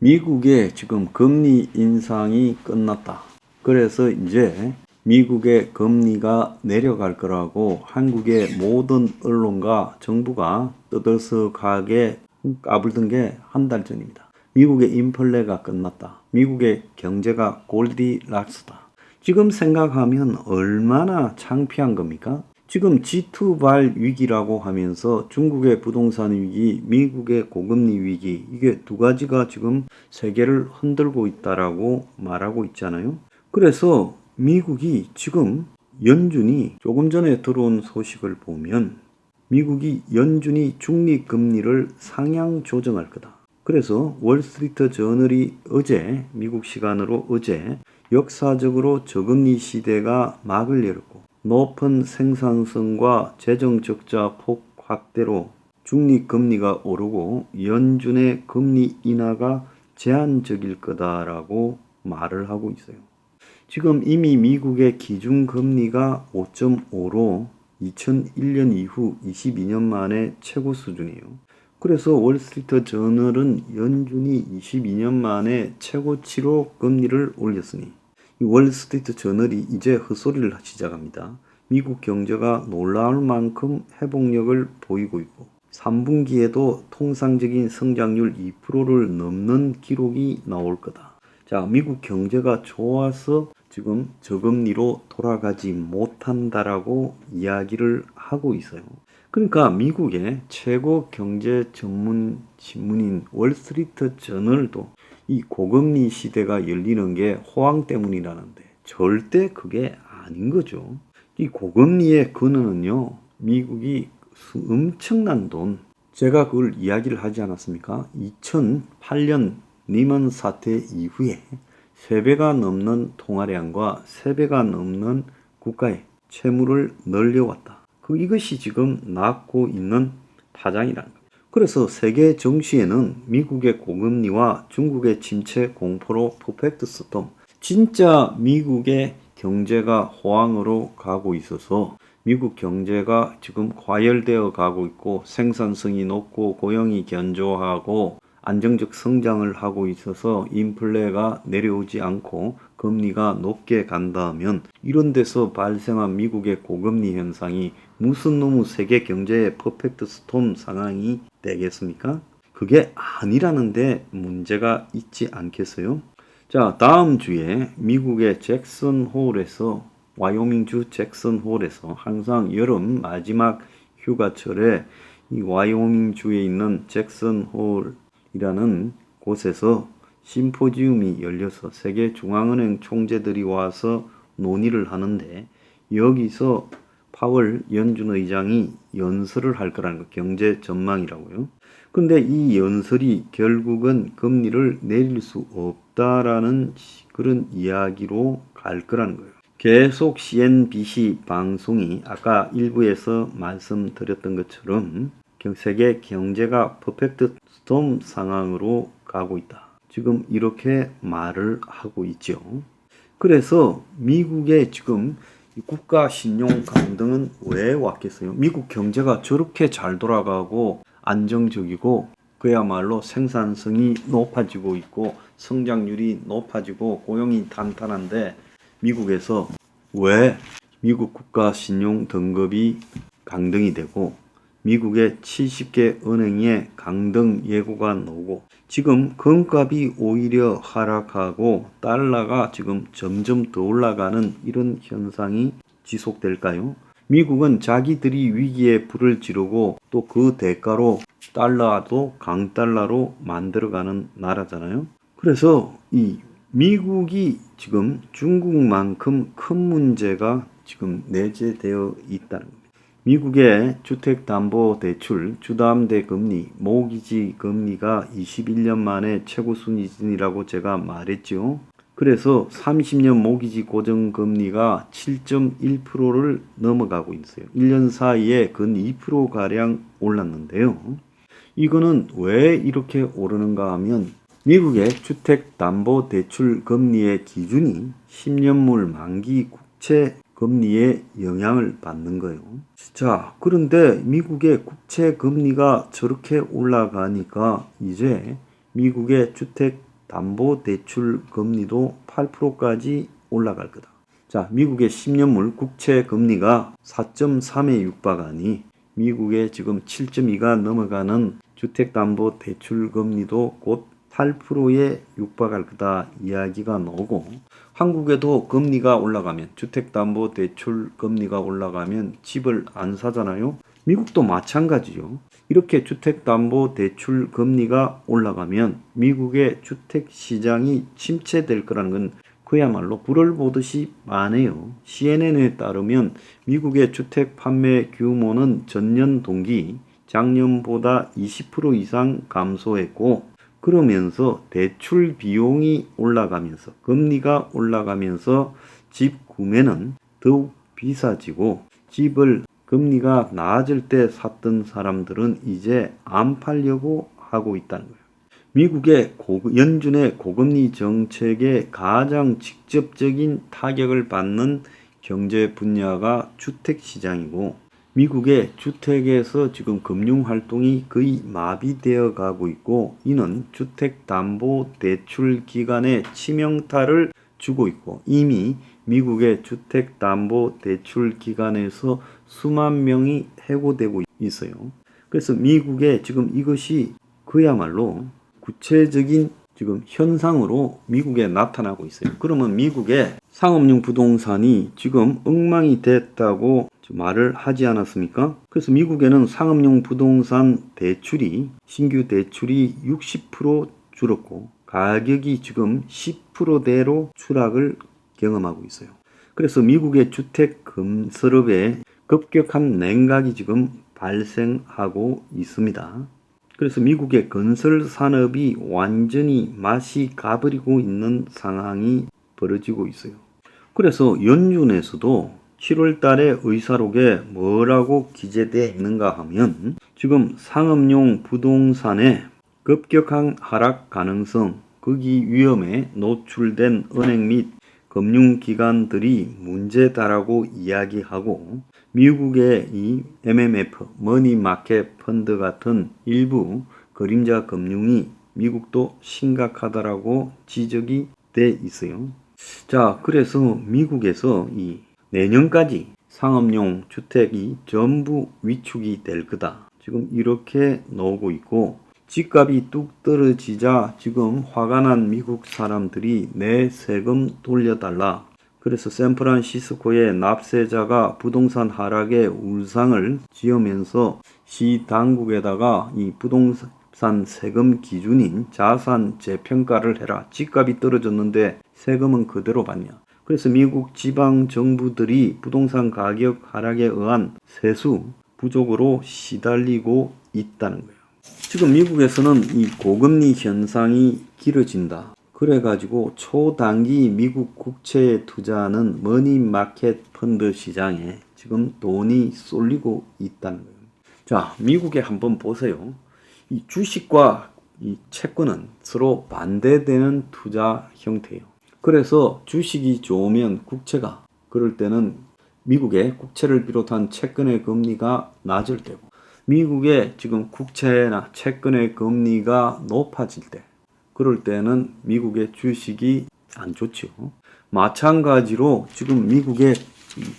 미국의 지금 금리 인상이 끝났다. 그래서 이제 미국의 금리가 내려갈 거라고 한국의 모든 언론과 정부가 떠들썩하게 까불던 게 한 달 전입니다. 미국의 인플레가 끝났다. 미국의 경제가 골디락스다. 지금 생각하면 얼마나 창피한 겁니까? 지금 G2발 위기라고 하면서 중국의 부동산 위기, 미국의 고금리 위기, 이게 두 가지가 지금 세계를 흔들고 있다라고 말하고 있잖아요. 그래서 미국이 지금 연준이 조금 전에 들어온 소식을 보면 미국이 연준이 중립금리를 상향 조정할 거다. 그래서 월스트리트 저널이 어제, 미국 시간으로 어제 역사적으로 저금리 시대가 막을 열었고 높은 생산성과 재정 적자 폭 확대로 중립금리가 오르고 연준의 금리 인하가 제한적일 거다라고 말을 하고 있어요. 지금 이미 미국의 기준금리가 5.5로 2001년 이후 22년 만에 최고 수준이에요. 그래서 월스트리트 저널은 연준이 22년 만에 최고치로 금리를 올렸으니 월스트리트 저널이 이제 헛소리를 시작합니다. 미국 경제가 놀라울 만큼 회복력을 보이고 있고 3분기에도 통상적인 성장률 2%를 넘는 기록이 나올 거다. 자, 미국 경제가 좋아서 지금 저금리로 돌아가지 못한다라고 이야기를 하고 있어요. 그러니까 미국의 최고 경제 전문 신문인 월스트리트 저널도 이 고금리 시대가 열리는 게 호황 때문이라는데 절대 그게 아닌 거죠. 이 고금리의 근원은요, 미국이 엄청난 돈, 제가 그걸 이야기를 하지 않았습니까? 2008년 리먼 사태 이후에 3배가 넘는 통화량과 3배가 넘는 국가의 채무를 늘려왔다. 이것이 지금 낳고 있는 파장이라는 겁니다. 그래서 세계 정시에는 미국의 고금리와 중국의 침체 공포로 퍼펙트 스톰, 진짜 미국의 경제가 호황으로 가고 있어서 미국 경제가 지금 과열되어 가고 있고 생산성이 높고 고용이 견조하고 안정적 성장을 하고 있어서 인플레가 내려오지 않고 금리가 높게 간다면 이런 데서 발생한 미국의 고금리 현상이 무슨 놈의 세계 경제의 퍼펙트 스톰 상황이 되겠습니까? 그게 아니라는데 문제가 있지 않겠어요? 자, 다음 주에 미국의 잭슨홀에서 와이오밍주 잭슨홀에서 항상 여름 마지막 휴가철에 이 와이오밍주에 있는 잭슨홀이라는 곳에서 심포지움이 열려서 세계 중앙은행 총재들이 와서 논의를 하는데 여기서 파월 연준 의장이 연설을 할 거라는 거, 경제 전망이라고요. 근데 이 연설이 결국은 금리를 내릴 수 없다라는 그런 이야기로 갈 거라는 거예요. 계속 CNBC 방송이 아까 일부에서 말씀드렸던 것처럼 세계 경제가 퍼펙트 스톰 상황으로 가고 있다. 지금 이렇게 말을 하고 있죠. 그래서 미국의 지금 국가 신용 강등은 왜 왔겠어요? 미국 경제가 저렇게 잘 돌아가고 안정적이고 그야말로 생산성이 높아지고 있고 성장률이 높아지고 고용이 탄탄한데 미국에서 왜 미국 국가 신용 등급이 강등이 되고 미국의 70개 은행에 강등 예고가 나오고 지금 금값이 오히려 하락하고 달러가 지금 점점 더 올라가는 이런 현상이 지속될까요? 미국은 자기들이 위기에 불을 지르고 또 그 대가로 달러도 강달러로 만들어가는 나라잖아요. 그래서 이 미국이 지금 중국만큼 큰 문제가 지금 내재되어 있다는 겁니다. 미국의 주택담보대출, 주담대 금리, 모기지 금리가 21년 만에 최고 수준이라고 제가 말했죠. 그래서 30년 모기지 고정금리가 7.1%를 넘어가고 있어요. 1년 사이에 근 2%가량 올랐는데요. 이거는 왜 이렇게 오르는가 하면 미국의 주택담보대출 금리의 기준이 10년물 만기 국채 금리에 영향을 받는 거예요. 자, 그런데 미국의 국채 금리가 저렇게 올라가니까 이제 미국의 주택 주택담보대출 금리도 8%까지 올라갈 거다. 자, 미국의 10년물 국채 금리가 4.3에 육박하니 미국의 지금 7.2가 넘어가는 주택담보대출 금리도 곧 8%에 육박할 거다 이야기가 나오고, 한국에도 금리가 올라가면, 주택담보대출 금리가 올라가면 집을 안 사잖아요. 미국도 마찬가지죠. 이렇게 주택담보대출 금리가 올라가면 미국의 주택시장이 침체될 거라는 건 그야말로 불을 보듯이 많아요. CNN에 따르면 미국의 주택 판매 규모는 전년 동기 작년보다 20% 이상 감소했고, 그러면서 대출 비용이 올라가면서, 금리가 올라가면서 집 구매는 더욱 비싸지고, 집을 금리가 낮을 때 샀던 사람들은 이제 안 팔려고 하고 있다는 거예요. 미국의 연준의 고금리 정책에 가장 직접적인 타격을 받는 경제 분야가 주택시장이고, 미국의 주택에서 지금 금융활동이 거의 마비되어 가고 있고, 이는 주택담보대출기관에 치명타를 주고 있고, 이미 미국의 주택담보대출기관에서 수만 명이 해고되고 있어요. 그래서 미국의 지금 이것이 그야말로 구체적인 지금 현상으로 미국에 나타나고 있어요. 그러면 미국의 상업용 부동산이 지금 엉망이 됐다고 말을 하지 않았습니까? 그래서 미국에는 상업용 부동산 대출이, 신규 대출이 60% 줄었고 가격이 지금 10%대로 추락을 경험하고 있어요. 그래서 미국의 주택 건설업에 급격한 냉각이 지금 발생하고 있습니다. 그래서 미국의 건설 산업이 완전히 맛이 가버리고 있는 상황이 벌어지고 있어요. 그래서 연준에서도 7월 달에 의사록에 뭐라고 기재되어 있는가 하면, 지금 상업용 부동산의 급격한 하락 가능성, 거기 위험에 노출된 은행 및 금융기관들이 문제다라고 이야기하고, 미국의 이 MMF, 머니마켓 펀드 같은 일부 그림자 금융이 미국도 심각하다라고 지적이 돼 있어요. 자, 그래서 미국에서 이 내년까지 상업용 주택이 전부 위축이 될 거다, 지금 이렇게 나오고 있고, 집값이 뚝 떨어지자 지금 화가 난 미국 사람들이 내 세금 돌려달라, 그래서 샌프란시스코의 납세자가 부동산 하락의 울상을 지으면서 시 당국에다가 이 부동산 세금 기준인 자산 재평가를 해라, 집값이 떨어졌는데 세금은 그대로 받냐. 그래서 미국 지방 정부들이 부동산 가격 하락에 의한 세수 부족으로 시달리고 있다는 거예요. 지금 미국에서는 이 고금리 현상이 길어진다, 그래가지고 초단기 미국 국채에 투자하는 머니마켓 펀드 시장에 지금 돈이 쏠리고 있다는 거예요. 자, 미국에 한번 보세요. 이 주식과 이 채권은 서로 반대되는 투자 형태예요. 그래서 주식이 좋으면 국채가, 그럴 때는 미국의 국채를 비롯한 채권의 금리가 낮을 때고, 미국의 지금 국채나 채권의 금리가 높아질 때, 그럴 때는 미국의 주식이 안 좋죠. 마찬가지로 지금 미국의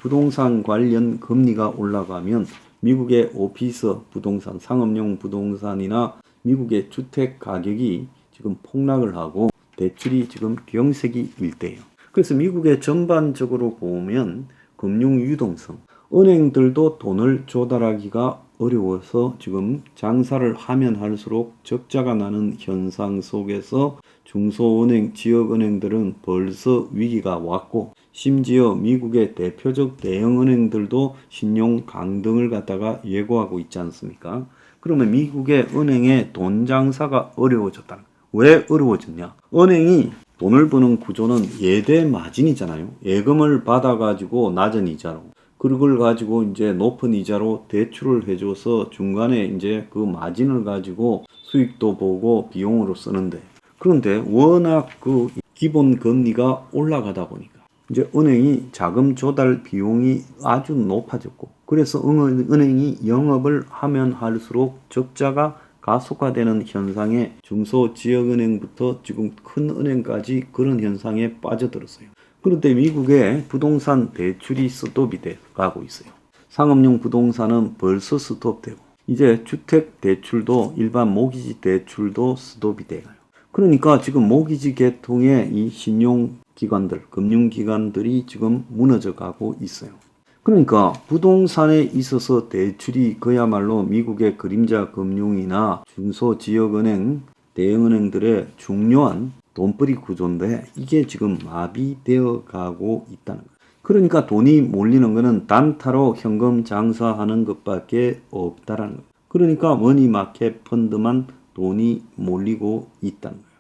부동산 관련 금리가 올라가면 미국의 오피스 부동산, 상업용 부동산이나 미국의 주택 가격이 지금 폭락을 하고 대출이 지금 경색이 일대예요. 그래서 미국의 전반적으로 보면 금융 유동성, 은행들도 돈을 조달하기가 어려워서 지금 장사를 하면 할수록 적자가 나는 현상 속에서 중소은행, 지역은행들은 벌써 위기가 왔고, 심지어 미국의 대표적 대형은행들도 신용 강등을 갖다가 예고하고 있지 않습니까? 그러면 미국의 은행의 돈 장사가 어려워졌다. 왜 어려워졌냐? 은행이 돈을 버는 구조는 예대 마진이잖아요. 예금을 받아가지고 낮은 이자로, 그걸 가지고 이제 높은 이자로 대출을 해줘서 중간에 이제 그 마진을 가지고 수익도 보고 비용으로 쓰는데, 그런데 워낙 그 기본 금리가 올라가다 보니까 이제 은행이 자금 조달 비용이 아주 높아졌고, 그래서 은행이 영업을 하면 할수록 적자가 가속화되는 현상에 중소지역은행부터 지금 큰 은행까지 그런 현상에 빠져들었어요. 그런데 미국의 부동산 대출이 스톱이 돼 가고 있어요. 상업용 부동산은 벌써 스톱되고 이제 주택 대출도 일반 모기지 대출도 스톱이 돼가요. 그러니까 지금 모기지 계통의 이 신용기관들, 금융기관들이 지금 무너져 가고 있어요. 그러니까 부동산에 있어서 대출이 그야말로 미국의 그림자 금융이나 중소지역은행, 대형은행들의 중요한 돈벌이 구조인데 이게 지금 마비되어 가고 있다는 거예요. 그러니까 돈이 몰리는 것은 단타로 현금 장사하는 것밖에 없다라는 거예요. 그러니까 머니마켓 펀드만 돈이 몰리고 있다는 거예요.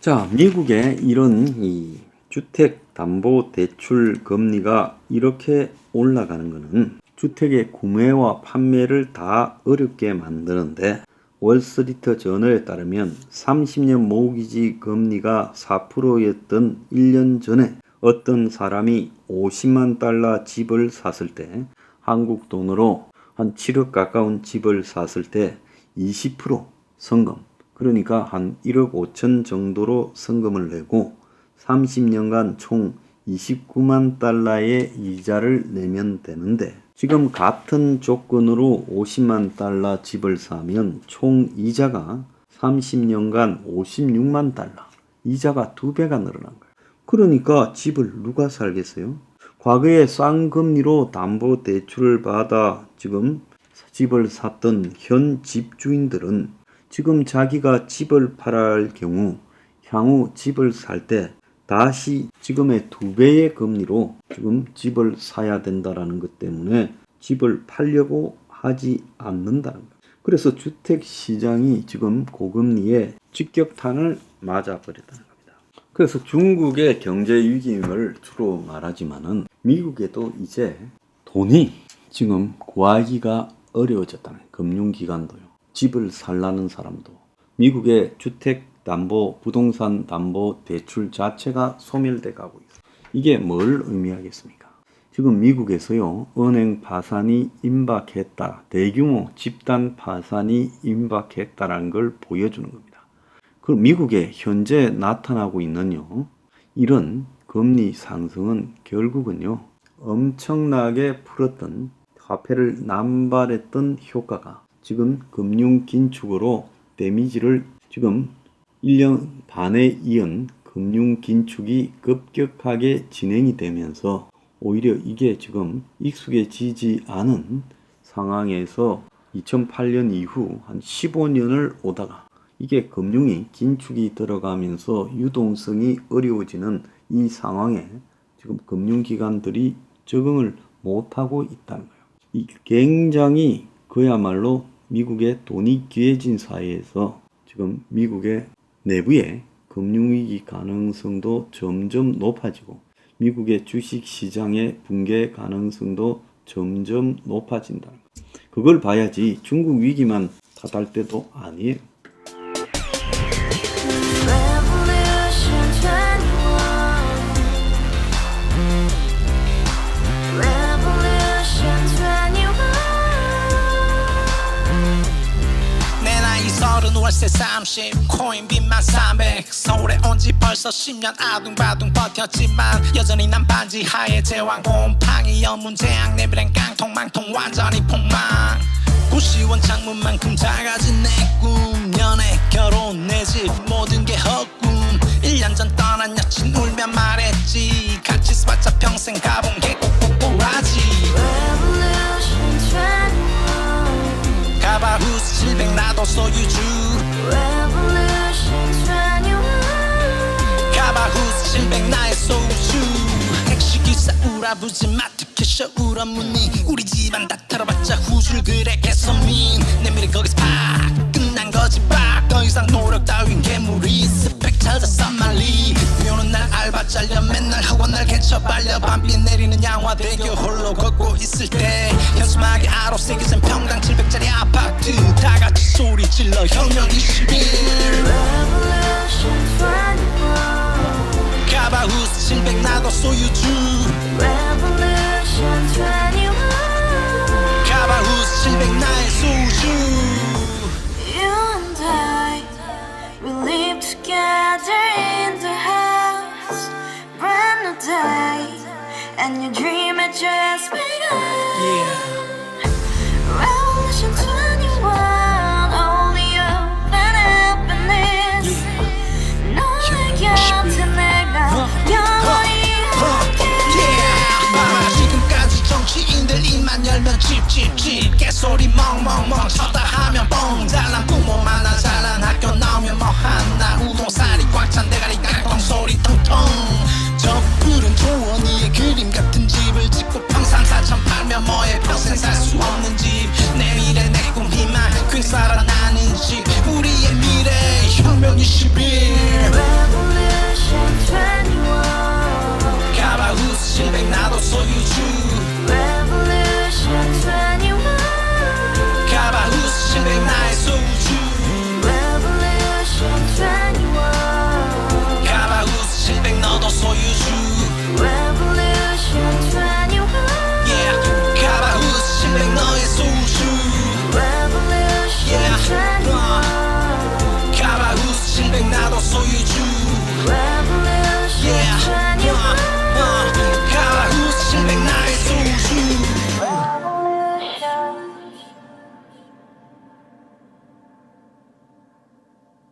자, 미국의 이런 이 주택담보대출 금리가 이렇게 올라가는 것은 주택의 구매와 판매를 다 어렵게 만드는데 월스트리트 저널에 따르면 30년 모기지 금리가 4%였던 1년 전에 어떤 사람이 50만 달러 집을 샀을 때 한국 돈으로 한 7억 가까운 집을 샀을 때 20% 성금, 그러니까 한 1억 5천 정도로 성금을 내고 30년간 총 29만 달러의 이자를 내면 되는데 지금 같은 조건으로 50만 달러 집을 사면 총 이자가 30년간 56만 달러, 이자가 2배가 늘어난 거예요. 그러니까 집을 누가 살겠어요? 과거에 싼 금리로 담보대출을 받아 지금 집을 샀던 현 집주인들은 지금 자기가 집을 팔아야 할 경우 향후 집을 살 때 다시 지금의 2배의 금리로 지금 집을 사야 된다라는 것 때문에 집을 팔려고 하지 않는다는 거예요. 그래서 주택시장이 지금 고금리에 직격탄을 맞아버렸다는 겁니다. 그래서 중국의 경제 위기임을 주로 말하지만은 미국에도 이제 돈이 지금 구하기가 어려워졌다는 거예요. 금융기관도요. 집을 살라는 사람도. 미국의 주택담보, 부동산 담보 대출 자체가 소멸돼 가고 있어요. 이게 뭘 의미하겠습니까? 지금 미국에서요, 은행 파산이 임박했다. 대규모 집단 파산이 임박했다라는 걸 보여주는 겁니다. 그럼 미국에 현재 나타나고 있는요, 이런 금리 상승은 결국은요, 엄청나게 풀었던 화폐를 남발했던 효과가 지금 금융 긴축으로 데미지를 지금 1년 반에 이은 금융 긴축이 급격하게 진행이 되면서 오히려 이게 지금 익숙해지지 않은 상황에서 2008년 이후 한 15년을 오다가 이게 금융이 긴축이 들어가면서 유동성이 어려워지는 이 상황에 지금 금융기관들이 적응을 못하고 있다는 거예요. 이 굉장히 그야말로 미국의 돈이 귀해진 사회에서 지금 미국의 내부의 금융위기 가능성도 점점 높아지고 미국의 주식시장의 붕괴 가능성도 점점 높아진다는 것. 그걸 봐야지 중국 위기만 탓할 때도 아니에요. 월세 30 코인빚만 300 서울에 온지 벌써 10년 아둥바둥 버텼지만 여전히 난 반지 하에 제왕 곰팡이 연문제약 내비랑 깡통망통 완전히 폭망 90원 창문만큼 작아진 내 꿈 연애 결혼 내 집 모든 게 헛꿈 1년 전 떠난 여친 울며 말했지 같이 써봤자 평생 가본 게 꼭꼭꼭라지 가바후스 700 나도 소유주 가바후스 700 나의 소유주 택시기사 우라부지 마트캐셔 울어문이 우리 집안 다 털어봤자 후줄 그래 개선민 내 미래 거기서 팍 끝난 거지 팍 더 이상 노력 따윈 괴물이 스펙 찾아 싼말리 비오는 날 알바 잘려 맨날 학원 날 개쳐 발려 밤비 내리는 양화대교 홀로 걷고 있을 때 현수막에 아로 새겨진 평당 700짜리 아파트 다같이 소리 질러 혁명 21 가바후스 700 나도 소유주 가바후스 700 나의 소유주 and your dream had just begun. Yeah. Revolution 21, only hope and happiness. 너의 곁에 내가 영원히 지금까지 정치인들 입만 열면 찝찝찝 개소리 멍멍멍 쳤다 하면 뻥 잘난 부모 만나 자랑하게